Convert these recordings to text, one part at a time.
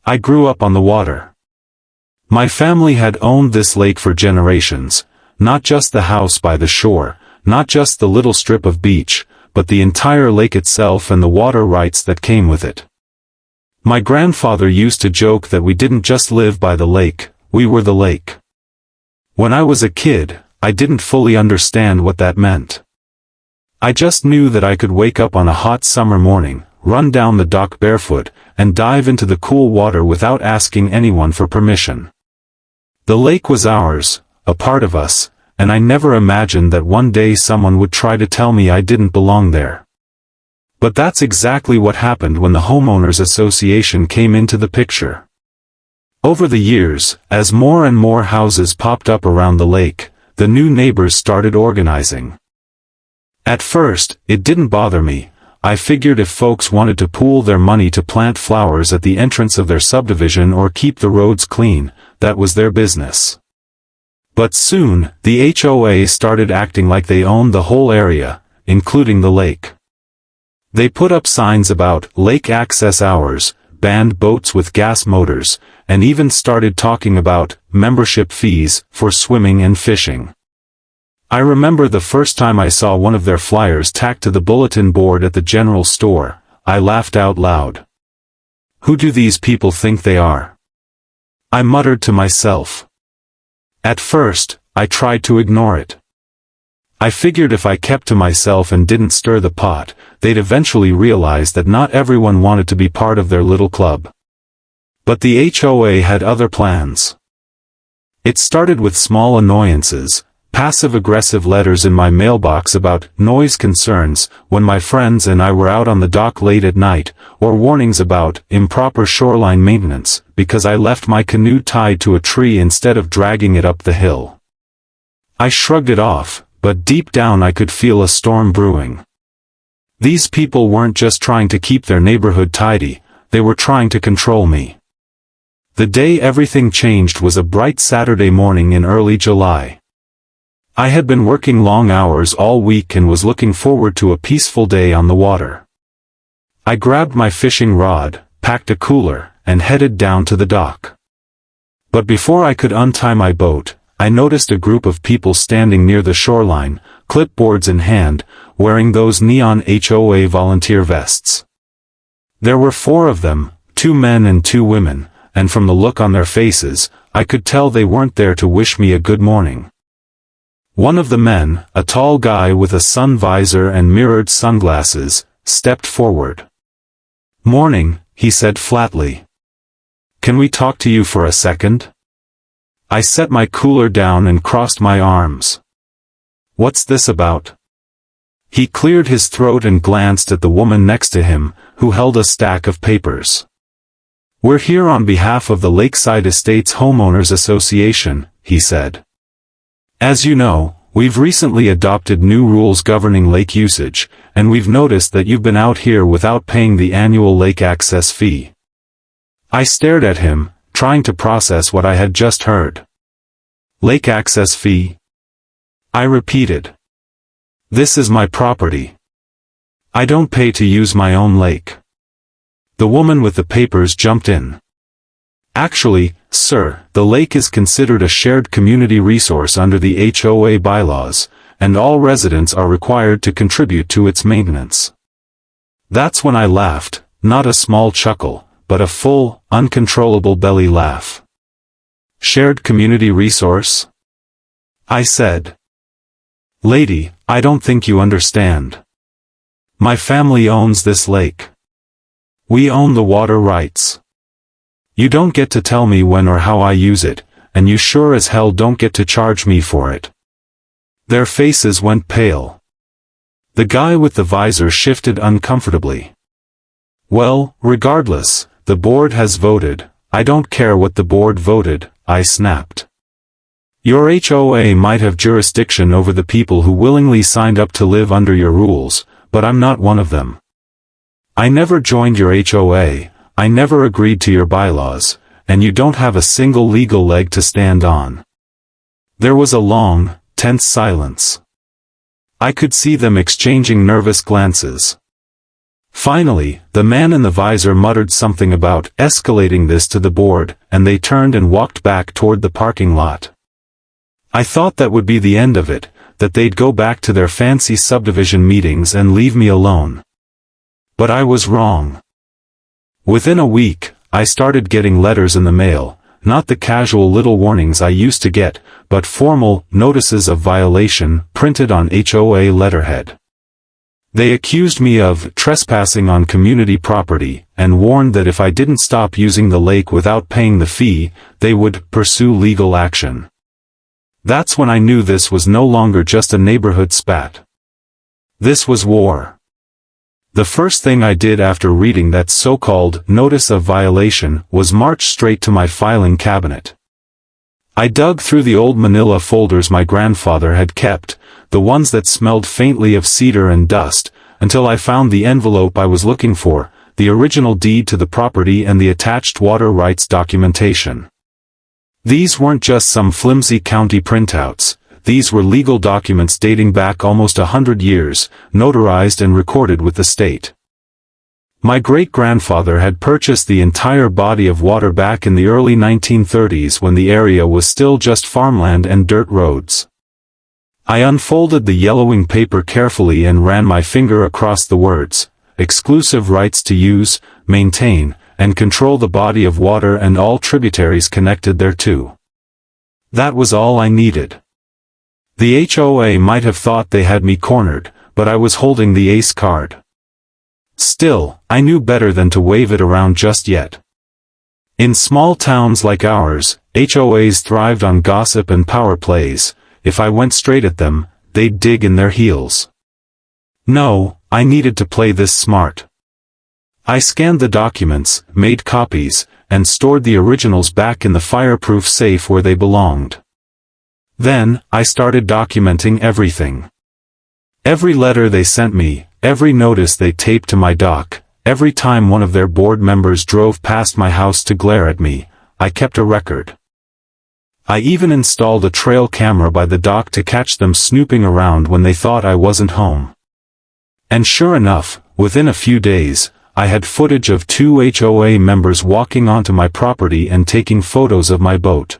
I grew up on the water. My family had owned this lake for generations, not just the house by the shore, not just the little strip of beach, but the entire lake itself and the water rights that came with it. My grandfather used to joke that we didn't just live by the lake, we were the lake. When I was a kid, I didn't fully understand what that meant. I just knew that I could wake up on a hot summer morning, run down the dock barefoot, and dive into the cool water without asking anyone for permission. The lake was ours, a part of us, and I never imagined that one day someone would try to tell me I didn't belong there. But that's exactly what happened when the homeowners association came into the picture. Over the years, as more and more houses popped up around the lake, the new neighbors started organizing. At first, it didn't bother me. I figured if folks wanted to pool their money to plant flowers at the entrance of their subdivision or keep the roads clean, that was their business. But soon, the HOA started acting like they owned the whole area, including the lake. They put up signs about lake access hours, banned boats with gas motors, and even started talking about membership fees for swimming and fishing. I remember the first time I saw one of their flyers tacked to the bulletin board at the general store. I laughed out loud. Who do these people think they are? I muttered to myself. At first, I tried to ignore it. I figured if I kept to myself and didn't stir the pot, they'd eventually realize that not everyone wanted to be part of their little club. But the HOA had other plans. It started with small annoyances, passive-aggressive letters in my mailbox about noise concerns when my friends and I were out on the dock late at night, or warnings about improper shoreline maintenance because I left my canoe tied to a tree instead of dragging it up the hill. I shrugged it off, but deep down I could feel a storm brewing. These people weren't just trying to keep their neighborhood tidy, they were trying to control me. The day everything changed was a bright Saturday morning in early July. I had been working long hours all week and was looking forward to a peaceful day on the water. I grabbed my fishing rod, packed a cooler, and headed down to the dock. But before I could untie my boat, I noticed a group of people standing near the shoreline, clipboards in hand, wearing those neon HOA volunteer vests. There were 4 of them, 2 men and 2 women, and from the look on their faces, I could tell they weren't there to wish me a good morning. One of the men, a tall guy with a sun visor and mirrored sunglasses, stepped forward. "Morning," he said flatly. "Can we talk to you for a second?" I set my cooler down and crossed my arms. "What's this about?" He cleared his throat and glanced at the woman next to him, who held a stack of papers. "We're here on behalf of the Lakeside Estates Homeowners Association," he said. "As you know, we've recently adopted new rules governing lake usage, and we've noticed that you've been out here without paying the annual lake access fee." I stared at him, trying to process what I had just heard. "Lake access fee?" I repeated. "This is my property. I don't pay to use my own lake." The woman with the papers jumped in. "Actually, sir, the lake is considered a shared community resource under the HOA bylaws, and all residents are required to contribute to its maintenance." That's when I laughed, not a small chuckle, but a full, uncontrollable belly laugh. "Shared community resource?" I said. "Lady, I don't think you understand. My family owns this lake. We own the water rights. You don't get to tell me when or how I use it, and you sure as hell don't get to charge me for it." Their faces went pale. The guy with the visor shifted uncomfortably. "Well, regardless, the board has voted. I don't care what the board voted," I snapped. "Your HOA might have jurisdiction over the people who willingly signed up to live under your rules, but I'm not one of them. I never joined your HOA, I never agreed to your bylaws, and you don't have a single legal leg to stand on." There was a long, tense silence. I could see them exchanging nervous glances. Finally, the man in the visor muttered something about escalating this to the board, and they turned and walked back toward the parking lot. I thought that would be the end of it, that they'd go back to their fancy subdivision meetings and leave me alone. But I was wrong. Within a week, I started getting letters in the mail, not the casual little warnings I used to get, but formal notices of violation printed on HOA letterhead. They accused me of trespassing on community property, and warned that if I didn't stop using the lake without paying the fee, they would pursue legal action. That's when I knew this was no longer just a neighborhood spat. This was war. The first thing I did after reading that so-called notice of violation was march straight to my filing cabinet. I dug through the old manila folders my grandfather had kept, the ones that smelled faintly of cedar and dust, until I found the envelope I was looking for, the original deed to the property and the attached water rights documentation. These weren't just some flimsy county printouts. These were legal documents dating back almost 100 years, notarized and recorded with the state. My great-grandfather had purchased the entire body of water back in the early 1930s when the area was still just farmland and dirt roads. I unfolded the yellowing paper carefully and ran my finger across the words, exclusive rights to use, maintain, and control the body of water and all tributaries connected thereto. That was all I needed. The HOA might have thought they had me cornered, but I was holding the ace card. Still, I knew better than to wave it around just yet. In small towns like ours, HOAs thrived on gossip and power plays. If I went straight at them, they'd dig in their heels. No, I needed to play this smart. I scanned the documents, made copies, and stored the originals back in the fireproof safe where they belonged. Then, I started documenting everything. Every letter they sent me, every notice they taped to my dock, every time one of their board members drove past my house to glare at me, I kept a record. I even installed a trail camera by the dock to catch them snooping around when they thought I wasn't home. And sure enough, within a few days, I had footage of 2 HOA members walking onto my property and taking photos of my boat.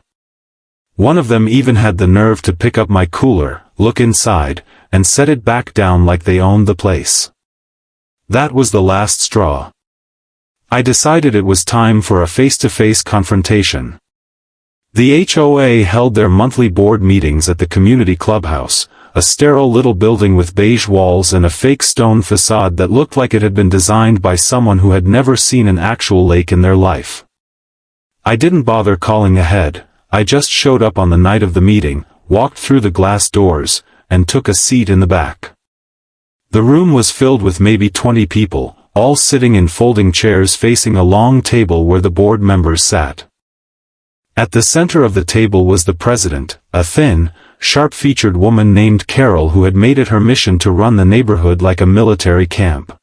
One of them even had the nerve to pick up my cooler, look inside, and set it back down like they owned the place. That was the last straw. I decided it was time for a face-to-face confrontation. The HOA held their monthly board meetings at the community clubhouse, a sterile little building with beige walls and a fake stone facade that looked like it had been designed by someone who had never seen an actual lake in their life. I didn't bother calling ahead. I just showed up on the night of the meeting, walked through the glass doors, and took a seat in the back. The room was filled with maybe 20 people, all sitting in folding chairs facing a long table where the board members sat. At the center of the table was the president, a thin, sharp-featured woman named Carol who had made it her mission to run the neighborhood like a military camp.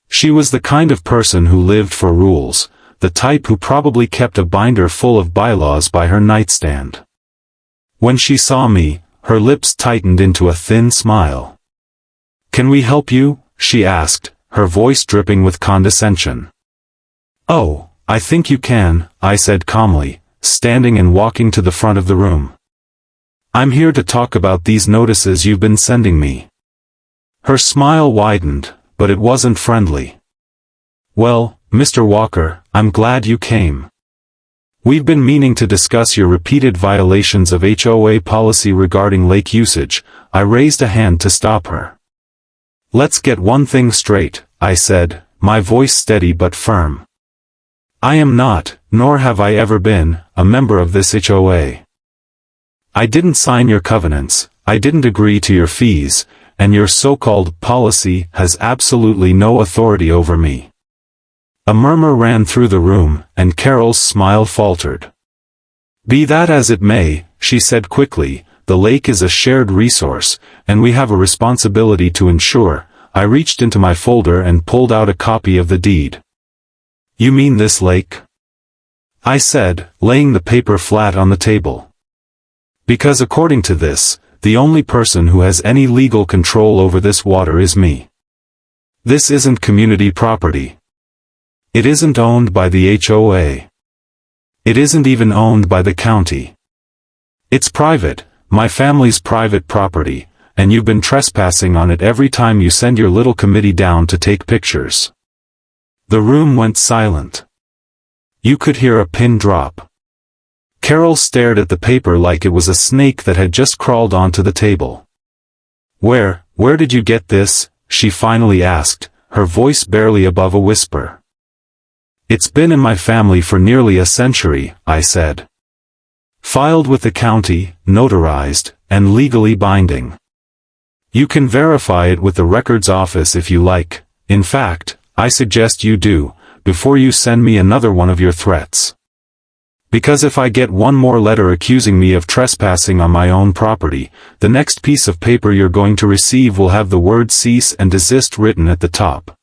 She was the kind of person who lived for rules, the type who probably kept a binder full of bylaws by her nightstand. When she saw me, her lips tightened into a thin smile. "Can we help you?" she asked, her voice dripping with condescension. "Oh, I think you can," I said calmly, standing and walking to the front of the room. "I'm here to talk about these notices you've been sending me." Her smile widened, but it wasn't friendly. "Well, Mr. Walker, I'm glad you came. We've been meaning to discuss your repeated violations of HOA policy regarding lake usage." I raised a hand to stop her. "Let's get one thing straight," I said, my voice steady but firm. "I am not, nor have I ever been, a member of this HOA. I didn't sign your covenants, I didn't agree to your fees, and your so-called policy has absolutely no authority over me." A murmur ran through the room, and Carol's smile faltered. "Be that as it may," she said quickly, "the lake is a shared resource, and we have a responsibility to ensure." I reached into my folder and pulled out a copy of the deed. "You mean this lake?" I said, laying the paper flat on the table. "Because according to this, the only person who has any legal control over this water is me. This isn't community property. It isn't owned by the HOA. It isn't even owned by the county. It's private, my family's private property, and you've been trespassing on it every time you send your little committee down to take pictures." The room went silent. You could hear a pin drop. Carol stared at the paper like it was a snake that had just crawled onto the table. Where did you get this?" she finally asked, her voice barely above a whisper. "It's been in my family for nearly a century," I said. "Filed with the county, notarized, and legally binding. You can verify it with the records office if you like. In fact, I suggest you do, before you send me another one of your threats. Because if I get one more letter accusing me of trespassing on my own property, the next piece of paper you're going to receive will have the word cease and desist written at the top."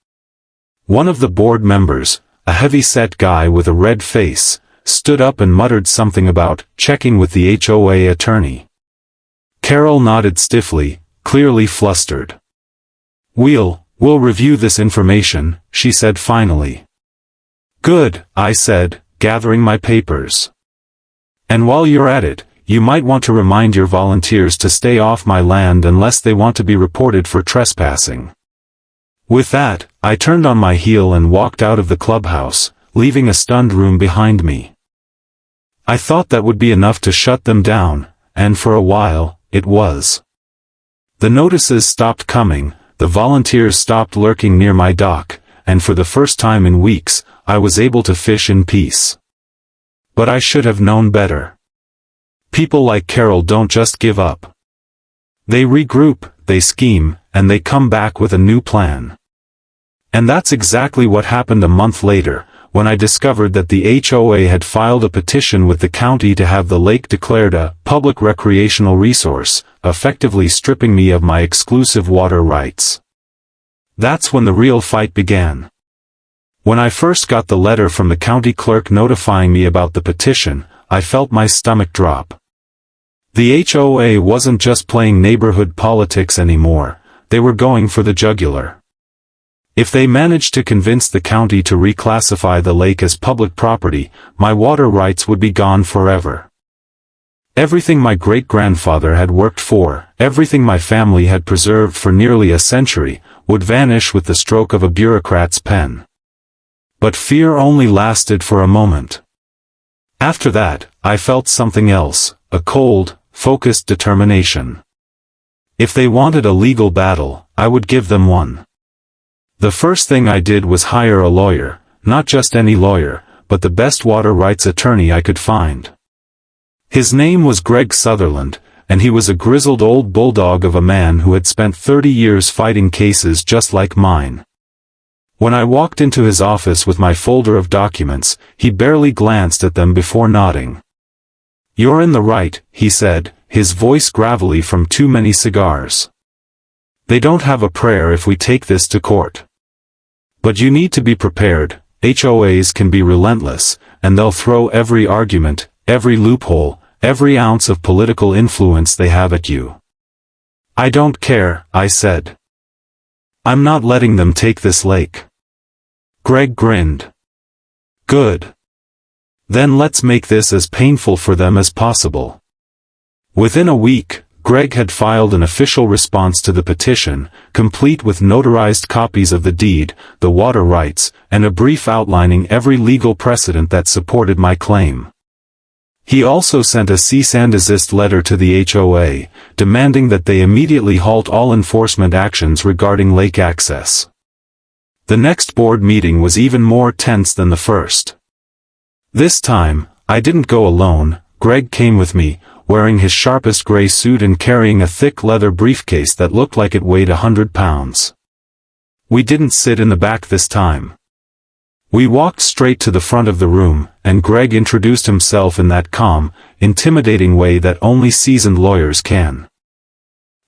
One of the board members, a heavy-set guy with a red face, stood up and muttered something about checking with the HOA attorney. Carol nodded stiffly, clearly flustered. We'll review this information," she said finally. "Good," I said, gathering my papers. "And while you're at it, you might want to remind your volunteers to stay off my land unless they want to be reported for trespassing." With that, I turned on my heel and walked out of the clubhouse, leaving a stunned room behind me. I thought that would be enough to shut them down, and for a while, it was. The notices stopped coming, the volunteers stopped lurking near my dock, and for the first time in weeks, I was able to fish in peace. But I should have known better. People like Carol don't just give up. They regroup, they scheme, and they come back with a new plan. And that's exactly what happened a month later, when I discovered that the HOA had filed a petition with the county to have the lake declared a public recreational resource, effectively stripping me of my exclusive water rights. That's when the real fight began. When I first got the letter from the county clerk notifying me about the petition, I felt my stomach drop. The HOA wasn't just playing neighborhood politics anymore, they were going for the jugular. If they managed to convince the county to reclassify the lake as public property, my water rights would be gone forever. Everything my great-grandfather had worked for, everything my family had preserved for nearly a century, would vanish with the stroke of a bureaucrat's pen. But fear only lasted for a moment. After that, I felt something else, a cold, focused determination. If they wanted a legal battle, I would give them one. The first thing I did was hire a lawyer, not just any lawyer, but the best water rights attorney I could find. His name was Greg Sutherland, and he was a grizzled old bulldog of a man who had spent 30 years fighting cases just like mine. When I walked into his office with my folder of documents, he barely glanced at them before nodding. "You're in the right," he said, his voice gravelly from too many cigars. "They don't have a prayer if we take this to court. But you need to be prepared. HOAs can be relentless, and they'll throw every argument, every loophole, every ounce of political influence they have at you." "I don't care," I said. "I'm not letting them take this lake." Greg grinned. "Good. Then let's make this as painful for them as possible." Within a week, Greg had filed an official response to the petition, complete with notarized copies of the deed, the water rights, and a brief outlining every legal precedent that supported my claim. He also sent a cease and desist letter to the HOA, demanding that they immediately halt all enforcement actions regarding lake access. The next board meeting was even more tense than the first. This time, I didn't go alone. Greg came with me, wearing his sharpest gray suit and carrying a thick leather briefcase that looked like it weighed 100 pounds. We didn't sit in the back this time. We walked straight to the front of the room, and Greg introduced himself in that calm, intimidating way that only seasoned lawyers can.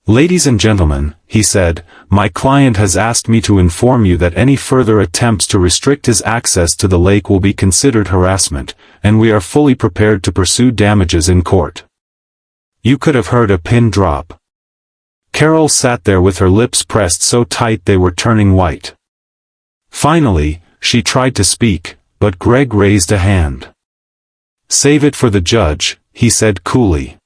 "Ladies and gentlemen," he said, "my client has asked me to inform you that any further attempts to restrict his access to the lake will be considered harassment, and we are fully prepared to pursue damages in court." You could have heard a pin drop. Carol sat there with her lips pressed so tight they were turning white. Finally, she tried to speak, but Greg raised a hand. "Save it for the judge," he said coolly.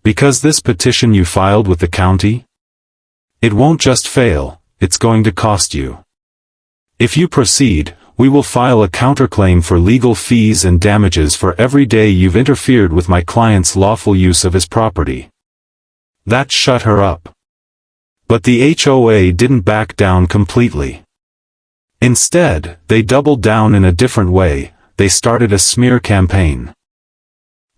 "Because this petition you filed with the county? It won't just fail, it's going to cost you. If you proceed, we will file a counterclaim for legal fees and damages for every day you've interfered with my client's lawful use of his property." That shut her up. But the HOA didn't back down completely. Instead, they doubled down in a different way. They started a smear campaign.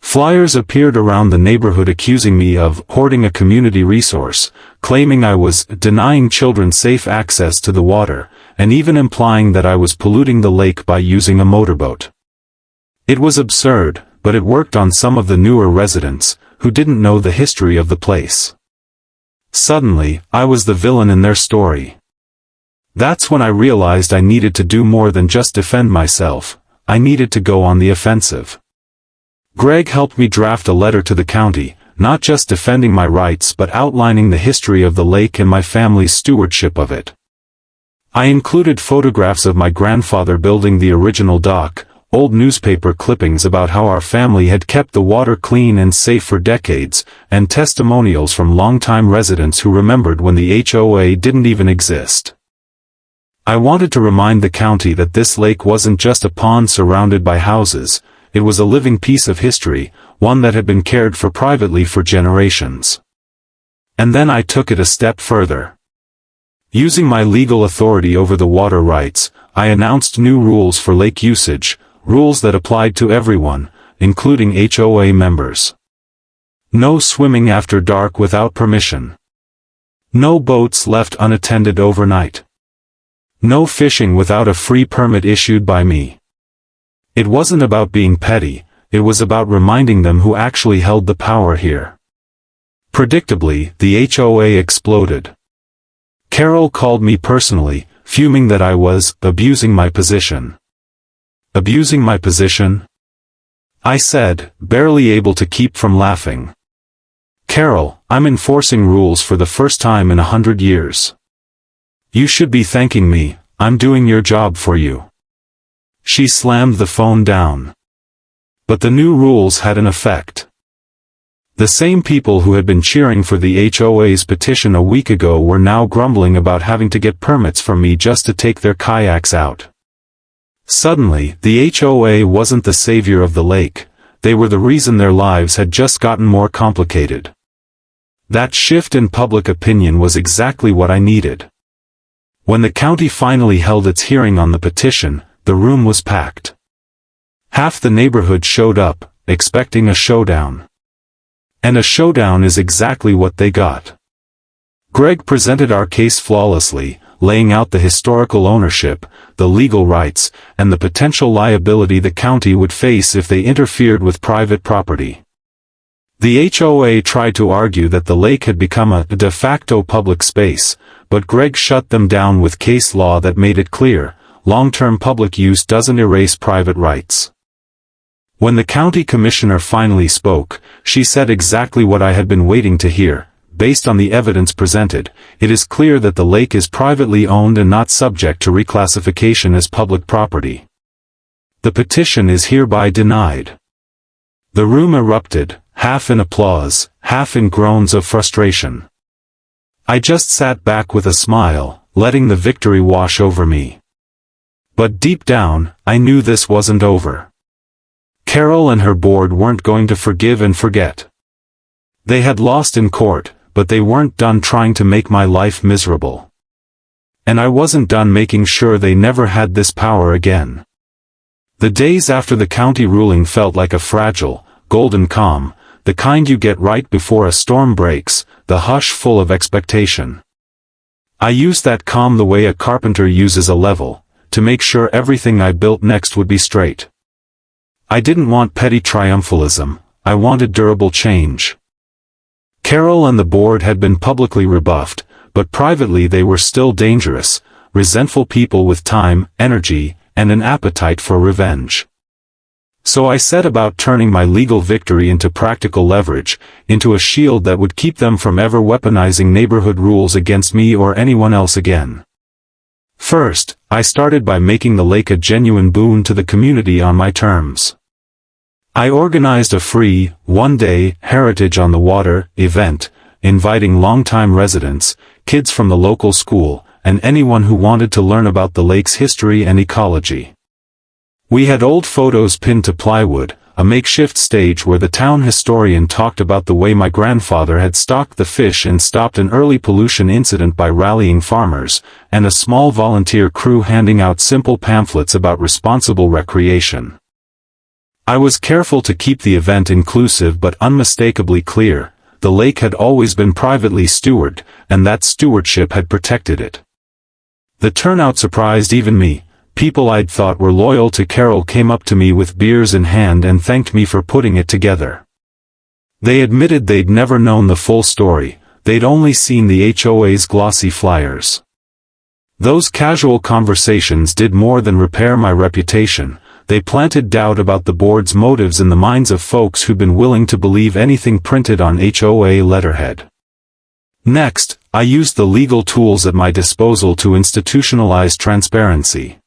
Flyers appeared around the neighborhood accusing me of hoarding a community resource, claiming I was denying children safe access to the water, and even implying that I was polluting the lake by using a motorboat. It was absurd, but it worked on some of the newer residents, who didn't know the history of the place. Suddenly, I was the villain in their story. That's when I realized I needed to do more than just defend myself. I needed to go on the offensive. Greg helped me draft a letter to the county, not just defending my rights but outlining the history of the lake and my family's stewardship of it. I included photographs of my grandfather building the original dock, old newspaper clippings about how our family had kept the water clean and safe for decades, and testimonials from longtime residents who remembered when the HOA didn't even exist. I wanted to remind the county that this lake wasn't just a pond surrounded by houses. It was a living piece of history, one that had been cared for privately for generations. And then I took it a step further. Using my legal authority over the water rights, I announced new rules for lake usage, rules that applied to everyone, including HOA members. No swimming after dark without permission. No boats left unattended overnight. No fishing without a free permit issued by me. It wasn't about being petty, it was about reminding them who actually held the power here. Predictably, the HOA exploded. Carol called me personally, fuming that I was abusing my position. Abusing my position? I said, barely able to keep from laughing. "Carol, I'm enforcing rules for the first time in 100 years. You should be thanking me, I'm doing your job for you." She slammed the phone down. But the new rules had an effect. The same people who had been cheering for the HOA's petition a week ago were now grumbling about having to get permits from me just to take their kayaks out. Suddenly, the HOA wasn't the savior of the lake, they were the reason their lives had just gotten more complicated. That shift in public opinion was exactly what I needed. When the county finally held its hearing on the petition, the room was packed. Half the neighborhood showed up, expecting a showdown. And a showdown is exactly what they got. Greg presented our case flawlessly, laying out the historical ownership, the legal rights, and the potential liability the county would face if they interfered with private property. The HOA tried to argue that the lake had become a de facto public space, but Greg shut them down with case law that made it clear, long-term public use doesn't erase private rights. When the county commissioner finally spoke, she said exactly what I had been waiting to hear. Based on the evidence presented, it is clear that the lake is privately owned and not subject to reclassification as public property. The petition is hereby denied. The room erupted, half in applause, half in groans of frustration. I just sat back with a smile, letting the victory wash over me. But deep down, I knew this wasn't over. Carol and her board weren't going to forgive and forget. They had lost in court, but they weren't done trying to make my life miserable. And I wasn't done making sure they never had this power again. The days after the county ruling felt like a fragile, golden calm, the kind you get right before a storm breaks, the hush full of expectation. I used that calm the way a carpenter uses a level, to make sure everything I built next would be straight. I didn't want petty triumphalism, I wanted durable change. Carol and the board had been publicly rebuffed, but privately they were still dangerous, resentful people with time, energy, and an appetite for revenge. So I set about turning my legal victory into practical leverage, into a shield that would keep them from ever weaponizing neighborhood rules against me or anyone else again. First, I started by making the lake a genuine boon to the community on my terms. I organized a free, one-day, Heritage on the Water event, inviting longtime residents, kids from the local school, and anyone who wanted to learn about the lake's history and ecology. We had old photos pinned to plywood, a makeshift stage where the town historian talked about the way my grandfather had stocked the fish and stopped an early pollution incident by rallying farmers, and a small volunteer crew handing out simple pamphlets about responsible recreation. I was careful to keep the event inclusive but unmistakably clear. The lake had always been privately stewarded, and that stewardship had protected it. The turnout surprised even me. People I'd thought were loyal to Carol came up to me with beers in hand and thanked me for putting it together. They admitted they'd never known the full story, they'd only seen the HOA's glossy flyers. Those casual conversations did more than repair my reputation. They planted doubt about the board's motives in the minds of folks who'd been willing to believe anything printed on HOA letterhead. Next, I used the legal tools at my disposal to institutionalize transparency.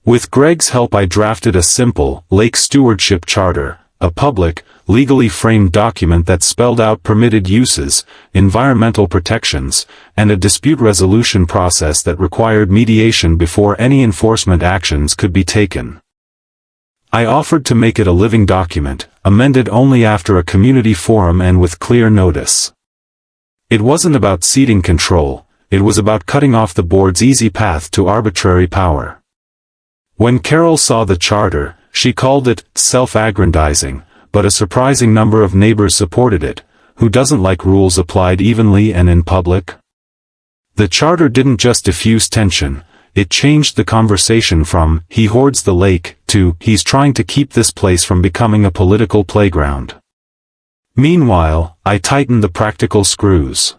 With Greg's help I drafted a simple, lake stewardship charter, a public, legally framed document that spelled out permitted uses, environmental protections, and a dispute resolution process that required mediation before any enforcement actions could be taken. I offered to make it a living document, amended only after a community forum and with clear notice. It wasn't about ceding control, it was about cutting off the board's easy path to arbitrary power. When Carol saw the charter, she called it self-aggrandizing, but a surprising number of neighbors supported it. Who doesn't like rules applied evenly and in public? The charter didn't just diffuse tension, it changed the conversation from, "he hoards the lake," to, "he's trying to keep this place from becoming a political playground." Meanwhile, I tightened the practical screws.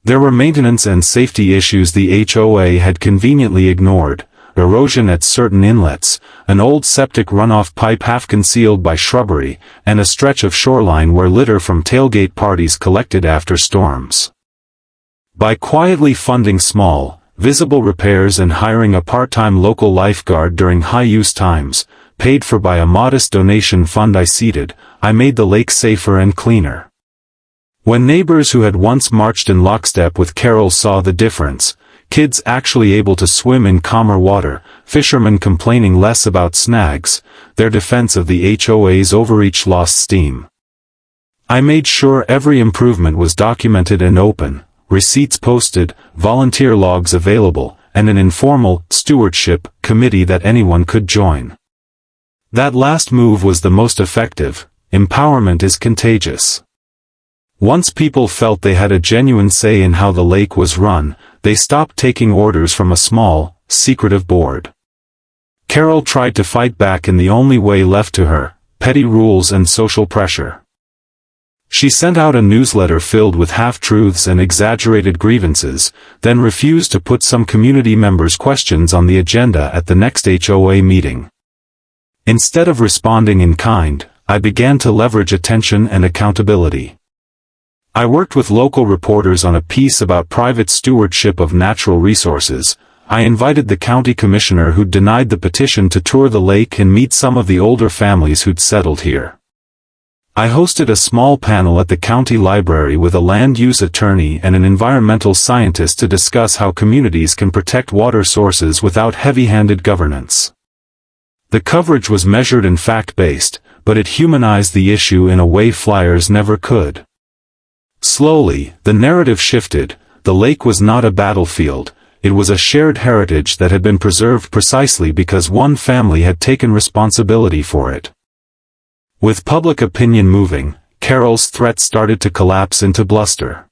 There were maintenance and safety issues the HOA had conveniently ignored. Erosion at certain inlets, an old septic runoff pipe half concealed by shrubbery, and a stretch of shoreline where litter from tailgate parties collected after storms. By quietly funding small, visible repairs and hiring a part-time local lifeguard during high-use times, paid for by a modest donation fund I seeded, I made the lake safer and cleaner. When neighbors who had once marched in lockstep with Carol saw the difference, kids actually able to swim in calmer water, fishermen complaining less about snags, their defense of the HOA's overreach lost steam. I made sure every improvement was documented and open, receipts posted, volunteer logs available, and an informal stewardship committee that anyone could join. That last move was the most effective. Empowerment is contagious. Once people felt they had a genuine say in how the lake was run, they stopped taking orders from a small, secretive board. Carol tried to fight back in the only way left to her, petty rules and social pressure. She sent out a newsletter filled with half-truths and exaggerated grievances, then refused to put some community members' questions on the agenda at the next HOA meeting. Instead of responding in kind, I began to leverage attention and accountability. I worked with local reporters on a piece about private stewardship of natural resources. I invited the county commissioner who'd denied the petition to tour the lake and meet some of the older families who'd settled here. I hosted a small panel at the county library with a land use attorney and an environmental scientist to discuss how communities can protect water sources without heavy-handed governance. The coverage was measured and fact-based, but it humanized the issue in a way flyers never could. Slowly, the narrative shifted. The lake was not a battlefield, it was a shared heritage that had been preserved precisely because one family had taken responsibility for it. With public opinion moving, Carol's threat started to collapse into bluster.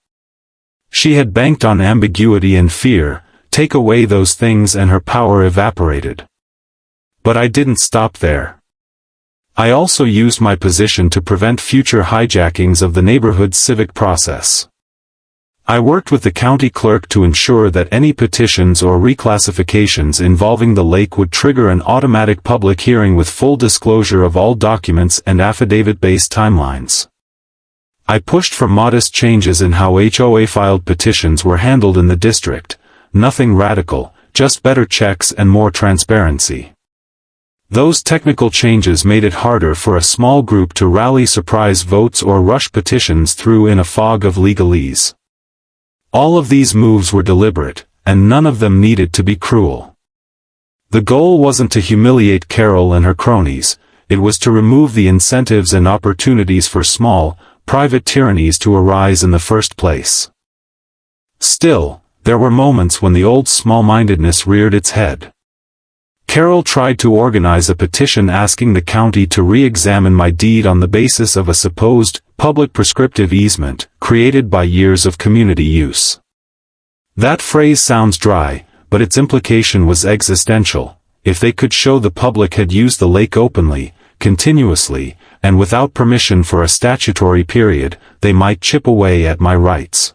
She had banked on ambiguity and fear. Take away those things and her power evaporated. But I didn't stop there. I also used my position to prevent future hijackings of the neighborhood's civic process. I worked with the county clerk to ensure that any petitions or reclassifications involving the lake would trigger an automatic public hearing with full disclosure of all documents and affidavit-based timelines. I pushed for modest changes in how HOA-filed petitions were handled in the district, nothing radical, just better checks and more transparency. Those technical changes made it harder for a small group to rally surprise votes or rush petitions through in a fog of legalese. All of these moves were deliberate, and none of them needed to be cruel. The goal wasn't to humiliate Carol and her cronies, it was to remove the incentives and opportunities for small, private tyrannies to arise in the first place. Still, there were moments when the old small-mindedness reared its head. Carol tried to organize a petition asking the county to re-examine my deed on the basis of a supposed public prescriptive easement created by years of community use. That phrase sounds dry, but its implication was existential. If they could show the public had used the lake openly, continuously, and without permission for a statutory period, they might chip away at my rights.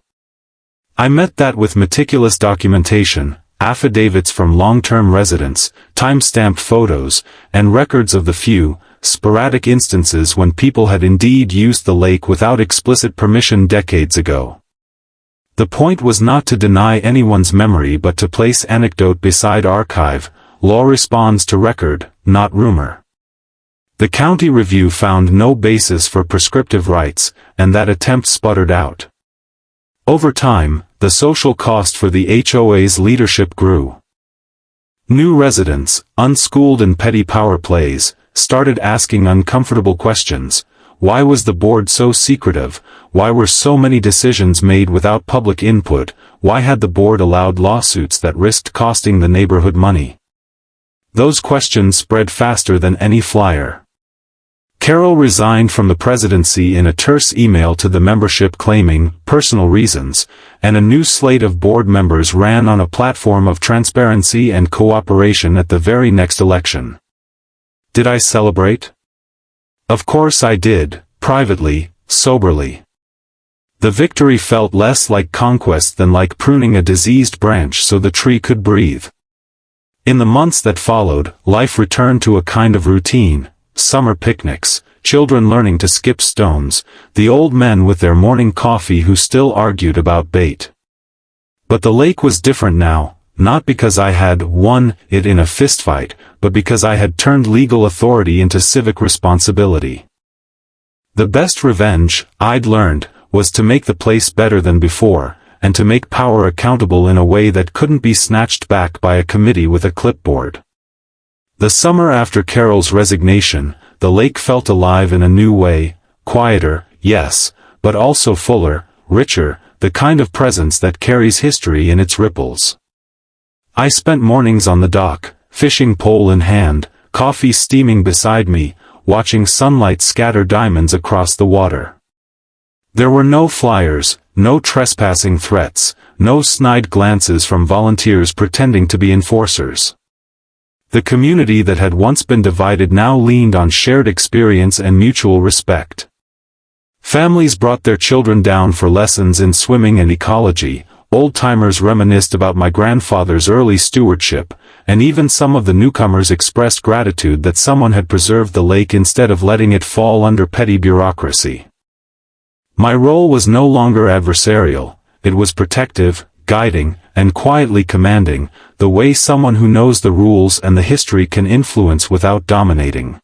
I met that with meticulous documentation, affidavits from long-term residents, time-stamped photos, and records of the few, sporadic instances when people had indeed used the lake without explicit permission decades ago. The point was not to deny anyone's memory but to place anecdote beside archive. Law responds to record, not rumor. The county review found no basis for prescriptive rights, and that attempt sputtered out. Over time, the social cost for the HOA's leadership grew. New residents, unschooled in petty power plays, started asking uncomfortable questions. Why was the board so secretive? Why were so many decisions made without public input? Why had the board allowed lawsuits that risked costing the neighborhood money? Those questions spread faster than any flyer. Carol resigned from the presidency in a terse email to the membership claiming personal reasons, and a new slate of board members ran on a platform of transparency and cooperation at the very next election. Did I celebrate? Of course I did, privately, soberly. The victory felt less like conquest than like pruning a diseased branch so the tree could breathe. In the months that followed, life returned to a kind of routine. Summer picnics, children learning to skip stones, the old men with their morning coffee who still argued about bait. But the lake was different now, not because I had won it in a fistfight, but because I had turned legal authority into civic responsibility. The best revenge, I'd learned, was to make the place better than before, and to make power accountable in a way that couldn't be snatched back by a committee with a clipboard. The summer after Carol's resignation, the lake felt alive in a new way, quieter, yes, but also fuller, richer, the kind of presence that carries history in its ripples. I spent mornings on the dock, fishing pole in hand, coffee steaming beside me, watching sunlight scatter diamonds across the water. There were no flyers, no trespassing threats, no snide glances from volunteers pretending to be enforcers. The community that had once been divided now leaned on shared experience and mutual respect. Families brought their children down for lessons in swimming and ecology, old-timers reminisced about my grandfather's early stewardship, and even some of the newcomers expressed gratitude that someone had preserved the lake instead of letting it fall under petty bureaucracy. My role was no longer adversarial, it was protective, guiding, and quietly commanding, the way someone who knows the rules and the history can influence without dominating.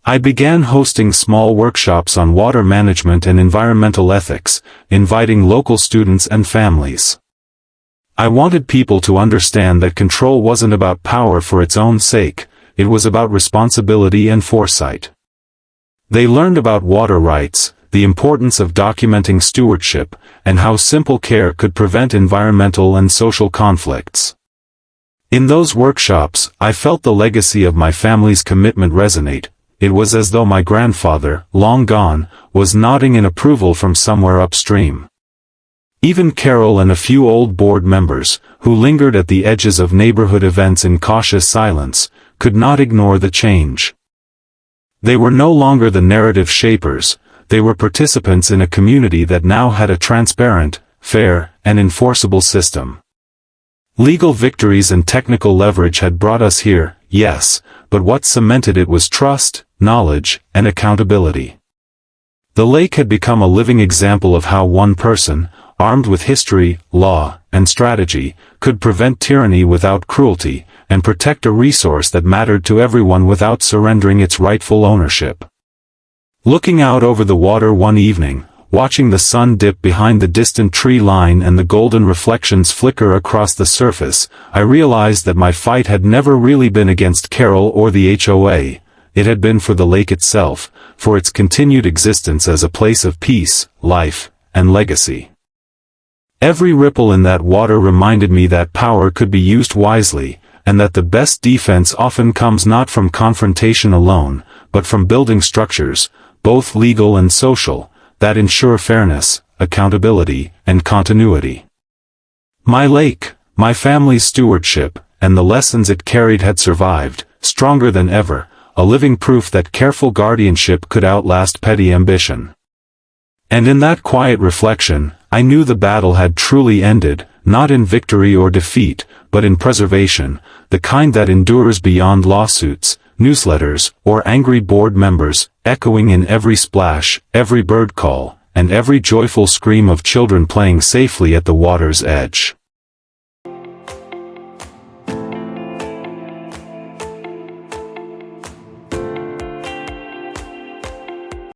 I began hosting small workshops on water management and environmental ethics, inviting local students and families. I wanted people to understand that control wasn't about power for its own sake, it was about responsibility and foresight. They learned about water rights, the importance of documenting stewardship, and how simple care could prevent environmental and social conflicts. In those workshops, I felt the legacy of my family's commitment resonate. It was as though my grandfather, long gone, was nodding in approval from somewhere upstream. Even Carol and a few old board members, who lingered at the edges of neighborhood events in cautious silence, could not ignore the change. They were no longer the narrative shapers, they were participants in a community that now had a transparent, fair, and enforceable system. Legal victories and technical leverage had brought us here, yes, but what cemented it was trust, knowledge, and accountability. The lake had become a living example of how one person, armed with history, law, and strategy, could prevent tyranny without cruelty, and protect a resource that mattered to everyone without surrendering its rightful ownership. Looking out over the water one evening, watching the sun dip behind the distant tree line and the golden reflections flicker across the surface, I realized that my fight had never really been against Carol or the HOA. It had been for the lake itself, for its continued existence as a place of peace, life, and legacy. Every ripple in that water reminded me that power could be used wisely, and that the best defense often comes not from confrontation alone, but from building structures, both legal and social, that ensure fairness, accountability, and continuity. My lake, my family's stewardship, and the lessons it carried had survived, stronger than ever, a living proof that careful guardianship could outlast petty ambition. And in that quiet reflection, I knew the battle had truly ended, not in victory or defeat, but in preservation, the kind that endures beyond lawsuits, newsletters, or angry board members, echoing in every splash, every bird call, and every joyful scream of children playing safely at the water's edge.